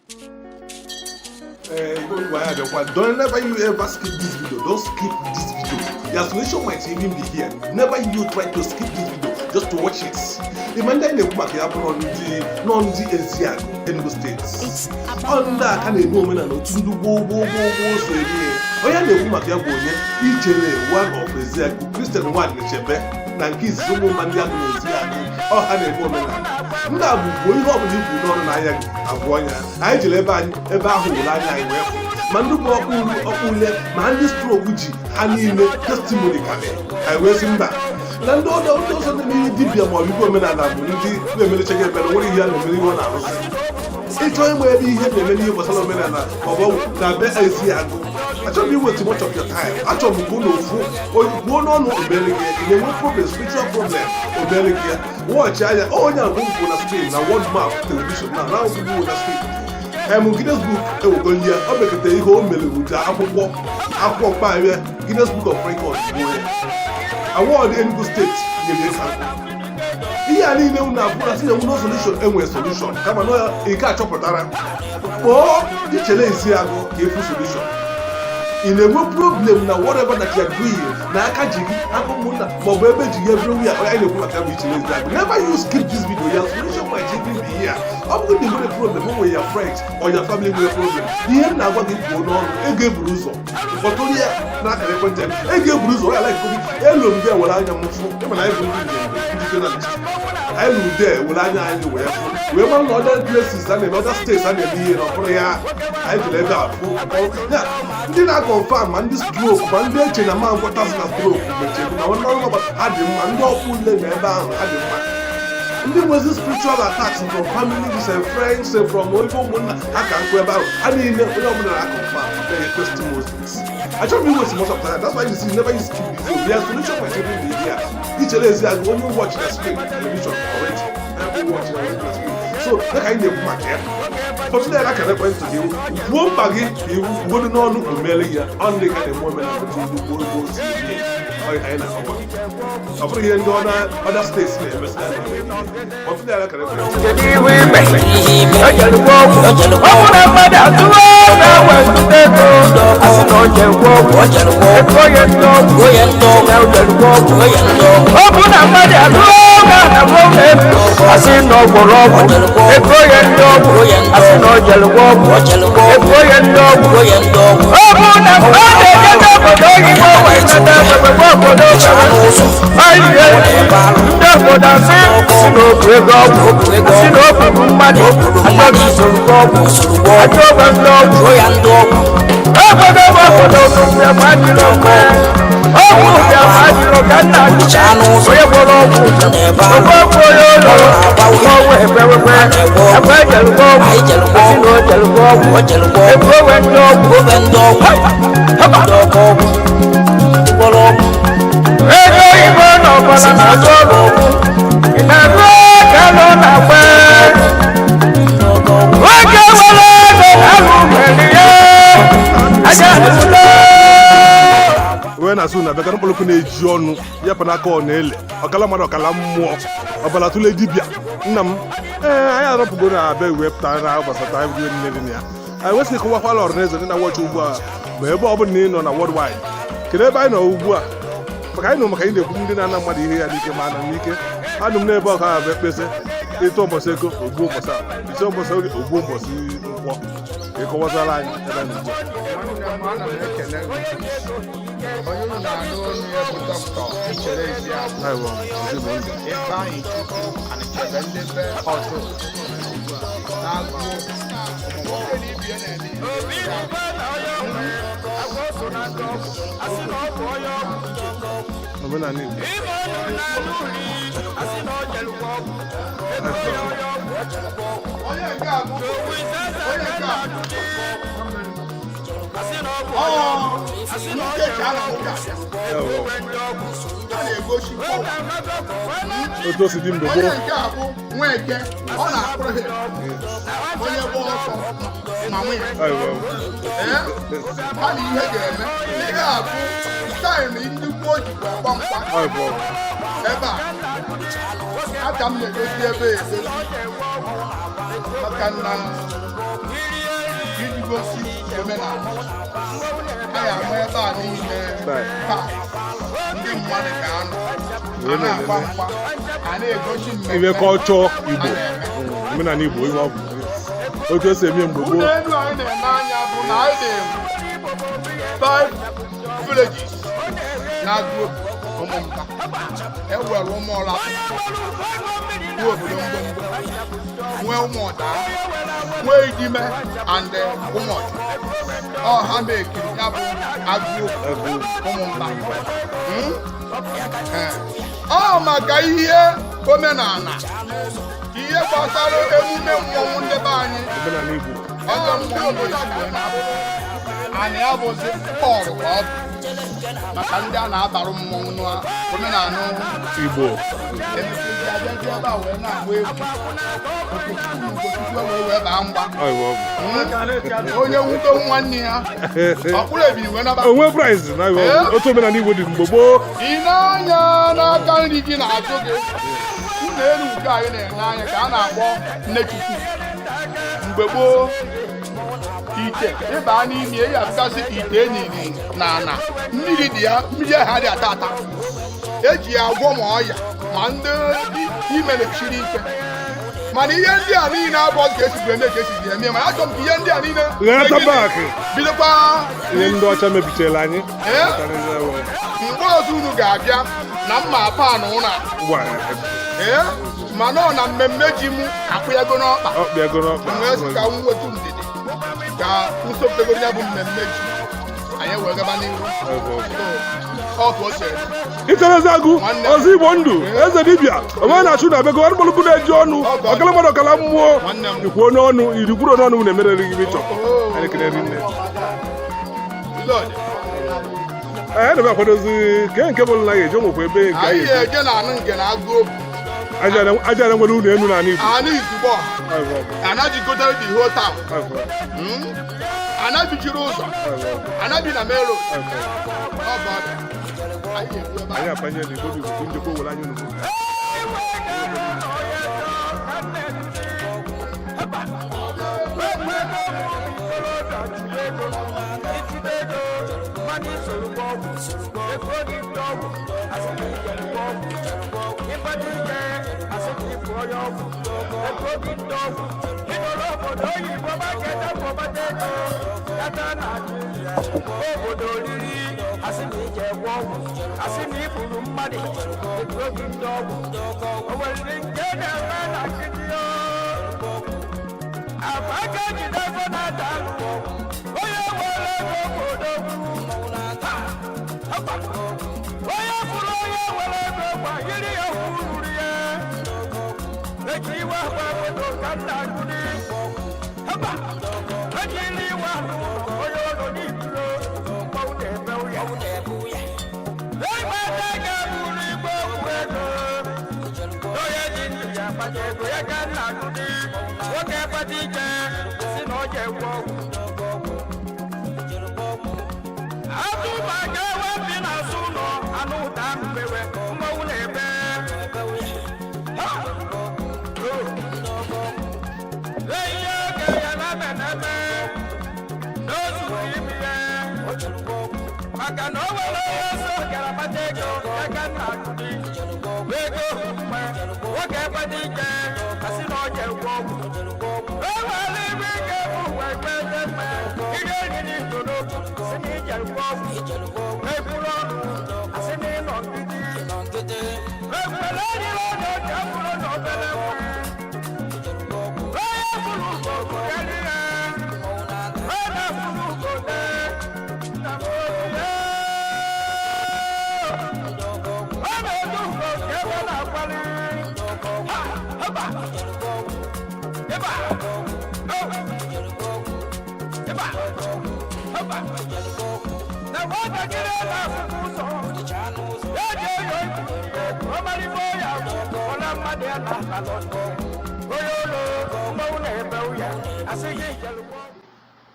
Don't never you ever skip this video. Don't skip this video. The solution might even be here. Never you try to skip this video just to watch it. The man that they come here on the Eziagu Enugu State. On that kind of woman and to do go. Oh yeah, they come here boy. Ichele one of Eziagu Christian one in Chebe. Nankis Sumo Mandia Eziagu. Oh, and a woman. Nda bu boy ho bi bu no na ya abonya. Ai jele eba ahu la na iwe. Mandu bo okule ma ndi stroke ji anime testimony kale. Ai we simba. Na ndo so ni dibia mo bi go me na na bu ndi we mele chege be no wori ya na mele wona arusi. Ito e mo e bi ihe be mele bo sala me na na obo na be Eziagu. Actually, you waste much of your time. Actually, go no food. Or you go no Obeligia. In a problem, spiritual problem. Obeligia. Watch, oh, you're going to screen. Now, one map television. Now, you go on the screen. Guinness Book. Oh, go here. I'll make a day home. I'll buy Guinness Book of Records. Award in Enugu State. Here, I know now. I see no solution. Anyway, solution. Come on, you can't chop it. Oh, Ichele Eziagu gave you solution. In a problem now, whatever that you are doing, now I can't never you skip this video. Your solution might even be here. I'm going to the problem when your friends or your family with a problem. Here now what is going on? A gay bruiser. But only not a content. A gay bruiser, I like to be alone there while I am I will there will I anywhere. We have other places and other states and the prayer. I will let yeah. Confirm and this stroke, man, they change a man for thousand stroke. Now, one man about Adam and your food never Adam. And there was this spiritual attacks from families and friends and from all women. I can't go about. I mean, I confirm the testimonies. I try to waste most of the time. That's why you see never you skip video. The solution might even be here. Ichele Eziagu when you watch the screen television already. Every watch the screen. So that kind of market. But today I can point to you. One baggy, you wouldn't know who merely on the kind of woman to do go see me. Over here in other states, but today I can point when as soon as I can look in a John, Yapanako Nele, Okalamaro Kalamo, Obalatule Dibia. Nam, I have to go to a very web time. I was a time doing it. I was the Kawala or Nez and I watch Uba, where Bob Nin on a worldwide. Can I buy no Uba? But I know my kind of wounded and nobody here at the man and Nike. I don't never have a person. It's almost a go or boom or something. It's almost a boom or see what it was a line. I gosi omenala anyị ama ebe a niile taa ndị mmadụ ga-anọ a na-agba mgba a na-egosi mmemme ime kọlchọ Igbo omenala Igbo ihe ọ bụ otu esi eme mgbe gboo. Ụlọ elu anyị na-eme anya bụ na anyị na-5 villages na-agụ ụmụnta ewere ụmụọla nwee obodo mgbomgbo nwee ụmụọda nwee idime and ụmụọda ọha na-ekiri ya bụ agụ ụmụnta ọ maka ihe omenala ihe gbasara emume mmọnwụ ndị be anyị ọzọ ndị obodo anyị abụzi pọlụ ka ọ bụ maka ndị a na-abarụ mmọnwụ n'omenala Igbo onye nwudo nwanne ya ọkpụrụ ebiri wee naba onwe prize na otu omenala Igbo dị mgbe gboo. ị na-anya n'aka nri gị na-ajụ gị ụlọ elu nke anyị na-enye anya ka a na-akpọ nnechukwu mgbe gboo ite ịba n'ime ya bụgasị ite eniri na ana mmiri dị ya mmiri ha dị ata ata eji ya agwọ ma ọya ma ndị ime na-esiri ike mana ihe ndị a niile abụọ ka esibiri eme ka esibiri eme mana achọ m ka ihe ndị a niile bidokwa ihe ndị ọcha mebichara anyị mgbe ọzọ unu ga-abịa na mma pan ụna mana ọ na mmemme ji m akpụyago n'ọkpa wee sị ka m wetu ndidi ka nsopụtegoro ya bụ mmemme ji anyị wee gaba n'ihu Ichele Eziagu ọzọ Igbo ndụ eze dibịa onwe na-achụ na bego arụmọlụkụ na-eji ọnụ ọkala mmadụ ọkala mmụọ ikwuo n'ọnụ irikwuru n'ọnụ na-emerere gị ịchọ anyị kelere nne anyị na-ebe akwadozi nke bụ na ga-eji onwekwa ebe nke anyị eje na anụ nke na-agụ ajara nwere ụlọ elu n'ala Igbo anajigotere the whole town anabichiri ụzọ anabi na mero anyị apanye na Igbo bụ njikwa owere anyị n'ugwu Oyolo, mo na ebe uya, asị gị